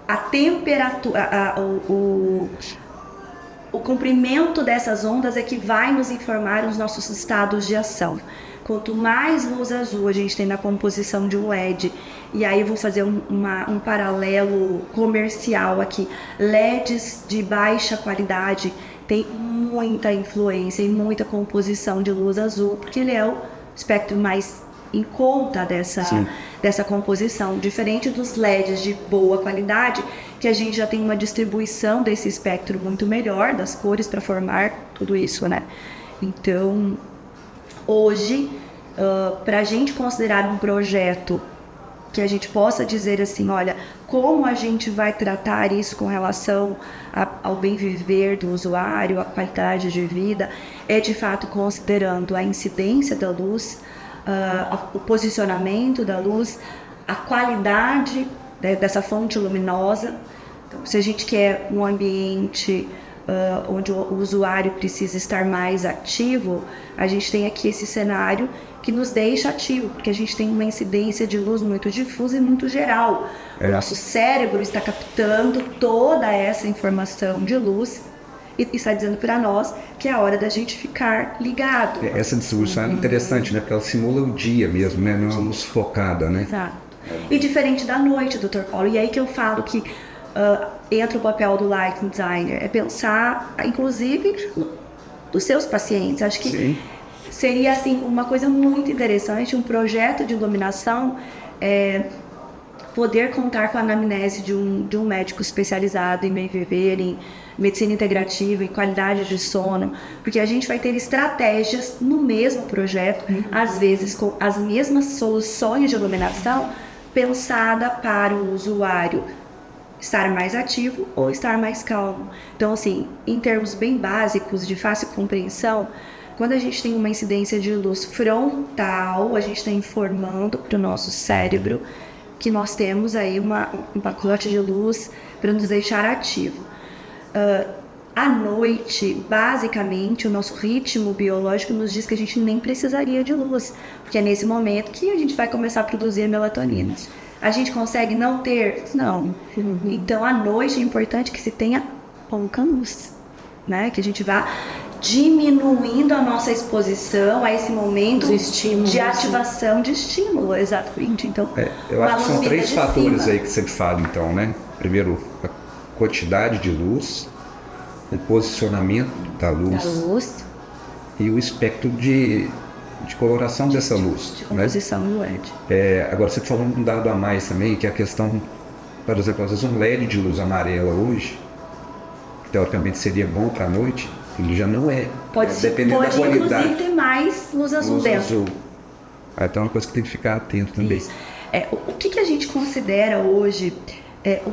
Speaker 2: a temperatura, o comprimento dessas ondas é que vai nos informar os nossos estados de ação. Quanto mais luz azul a gente tem na composição de um LED, e aí eu vou fazer um paralelo comercial aqui, LEDs de baixa qualidade tem muita influência e muita composição de luz azul, porque ele é o espectro mais em conta dessa composição, diferente dos LEDs de boa qualidade, que a gente já tem uma distribuição desse espectro muito melhor, das cores para formar tudo isso, né? Então, hoje, para a gente considerar um projeto que a gente possa dizer assim, olha, como a gente vai tratar isso com relação ao bem viver do usuário, a qualidade de vida, é de fato considerando a incidência da luz, o posicionamento da luz, a qualidade, né, dessa fonte luminosa. Então, se a gente quer um ambiente onde o usuário precisa estar mais ativo, a gente tem aqui esse cenário que nos deixa ativo, porque a gente tem uma incidência de luz muito difusa e muito geral. O nosso cérebro está captando toda essa informação de luz e está dizendo para nós que é a hora da gente ficar ligado.
Speaker 1: Essa distribuição é interessante, né? Porque ela simula o dia mesmo, né? Não é uma luz focada, né?
Speaker 2: Exato. E diferente da noite, Dr. Paulo. E aí que eu falo que entra o papel do lighting designer, é pensar, inclusive, dos seus pacientes. Acho que sim, seria assim uma coisa muito interessante, um projeto de iluminação, poder contar com a anamnese de um médico especializado em bem viver, em medicina integrativa, em qualidade de sono, porque a gente vai ter estratégias no mesmo projeto, às vezes com as mesmas soluções de iluminação, pensada para o usuário estar mais ativo ou estar mais calmo. Então, assim, em termos bem básicos, de fácil compreensão, quando a gente tem uma incidência de luz frontal, a gente está informando para o nosso cérebro que nós temos aí um pacote de luz para nos deixar ativo. À noite, basicamente, o nosso ritmo biológico nos diz que a gente nem precisaria de luz, porque é nesse momento que a gente vai começar a produzir a melatonina. A gente consegue não ter? Não. Então, à noite é importante que se tenha pouca luz, né? Que a gente vá diminuindo a nossa exposição a esse momento de ativação de estímulo, exatamente. Então,
Speaker 1: eu acho que são 3 fatores aí que você fala, então, né? Primeiro, a quantidade de luz, o posicionamento da luz e o espectro de coloração dessa luz.
Speaker 2: De composição, né? Do LED.
Speaker 1: Agora, você falou um dado a mais também, que é a questão, por exemplo, às vezes um LED de luz amarela hoje, que teoricamente seria bom para a noite, ele já não é.
Speaker 2: Pode
Speaker 1: dependendo da qualidade.
Speaker 2: Inclusive ter mais luz azul dentro.
Speaker 1: Então é uma coisa que tem que ficar atento também.
Speaker 2: Isso. O que a gente considera hoje,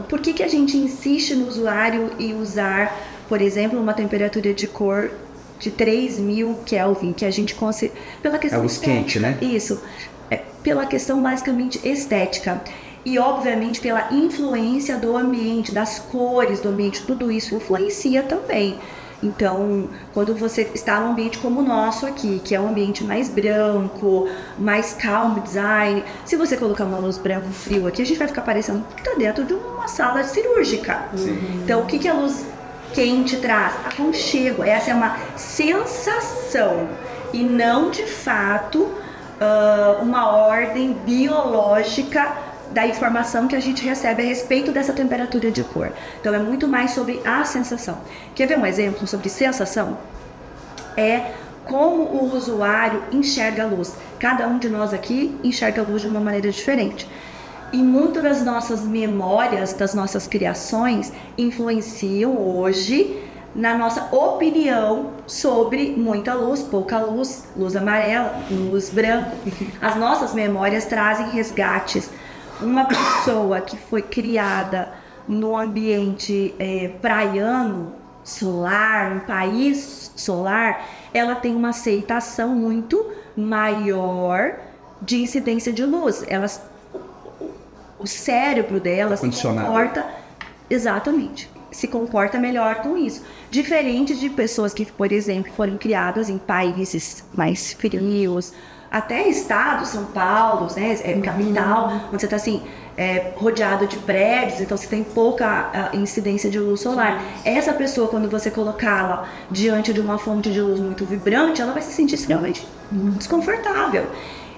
Speaker 2: por que a gente insiste no usuário em usar, por exemplo, uma temperatura de cor de 3.000 Kelvin, que a gente considera pela questão
Speaker 1: luz quente, né?
Speaker 2: Isso. Pela questão basicamente estética. E, obviamente, pela influência do ambiente, das cores do ambiente, tudo isso influencia também. Então, quando você está num ambiente como o nosso aqui, que é um ambiente mais branco, mais calmo design, se você colocar uma luz branco frio aqui, a gente vai ficar parecendo que está dentro de uma sala cirúrgica. Então, o que a luz quente traz? Aconchego. Essa é uma sensação. e não de fato uma ordem biológica da informação que a gente recebe a respeito dessa temperatura de cor. Então é muito mais sobre a sensação. Quer ver um exemplo sobre sensação? É como o usuário enxerga a luz. Cada um de nós aqui enxerga a luz de uma maneira diferente. E muitas das nossas memórias, das nossas criações, influenciam hoje na nossa opinião sobre muita luz, pouca luz, luz amarela, luz branca. As nossas memórias trazem resgates. Uma pessoa que foi criada no ambiente praiano, solar, um país solar, ela tem uma aceitação muito maior de incidência de luz. O cérebro dela se comporta exatamente, se comporta melhor com isso. Diferente de pessoas que, por exemplo, foram criadas em países mais frios, até estado, São Paulo, né, capital, onde você está assim, rodeado de prédios, então você tem pouca incidência de luz solar. Essa pessoa, quando você colocá-la diante de uma fonte de luz muito vibrante, ela vai se sentir extremamente desconfortável.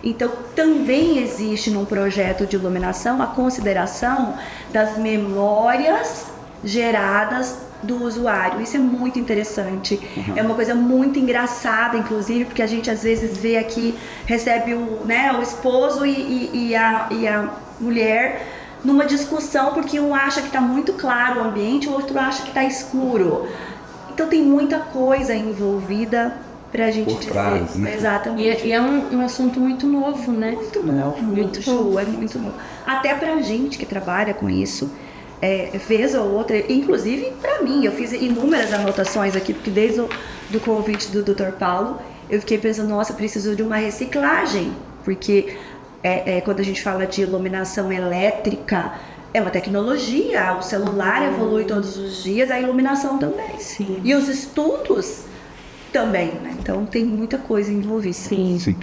Speaker 2: Então, também existe num projeto de iluminação a consideração das memórias geradas do usuário. Isso é muito interessante. É uma coisa muito engraçada, inclusive, porque a gente às vezes vê aqui, recebe o esposo e a mulher numa discussão, porque um acha que está muito claro o ambiente, o outro acha que está escuro. Então tem muita coisa envolvida pra gente dizer.
Speaker 1: Trás, né?
Speaker 2: Exatamente.
Speaker 3: E é um assunto muito novo, né?
Speaker 2: Muito novo, muito novo, é muito novo. Até pra gente que trabalha com isso, vez ou outra, inclusive pra mim, eu fiz inúmeras anotações aqui, porque desde o do convite do Dr. Paulo, eu fiquei pensando, nossa, preciso de uma reciclagem, porque quando a gente fala de iluminação elétrica, é uma tecnologia, o celular evolui todos os dias, a iluminação também.
Speaker 3: Sim.
Speaker 2: E os estudos também, né? Então tem muita coisa envolvida.
Speaker 1: Sim.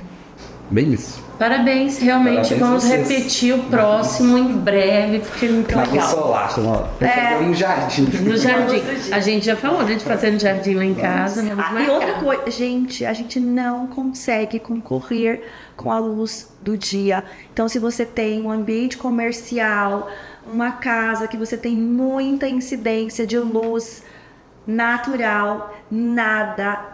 Speaker 1: Bem isso.
Speaker 3: Parabéns, realmente.
Speaker 1: Parabéns
Speaker 3: Vamos
Speaker 1: vocês.
Speaker 3: repetir o próximo em breve, porque é muito
Speaker 1: Luz
Speaker 3: legal.
Speaker 1: solar, fazer um jardim.
Speaker 3: No jardim. A gente já falou, né, de fazer no jardim lá em casa. Vamos
Speaker 2: E
Speaker 3: marcar.
Speaker 2: outra coisa, gente, a gente não consegue concorrer com a luz do dia. Então, se você tem um ambiente comercial, uma casa que você tem muita incidência de luz natural,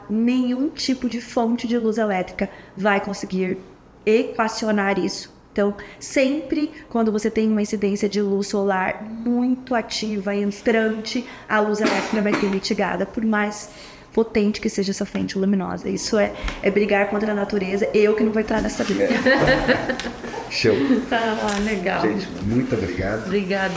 Speaker 2: nenhum tipo de fonte de luz elétrica vai conseguir equacionar isso. Então, sempre quando você tem uma incidência de luz solar muito ativa, entrante, a luz elétrica vai ser mitigada, por mais potente que seja essa fonte luminosa. Isso é brigar contra a natureza. Eu que não vou entrar nessa briga.
Speaker 1: Show.
Speaker 3: Tá, legal.
Speaker 1: Gente, muito obrigado.
Speaker 3: Obrigada.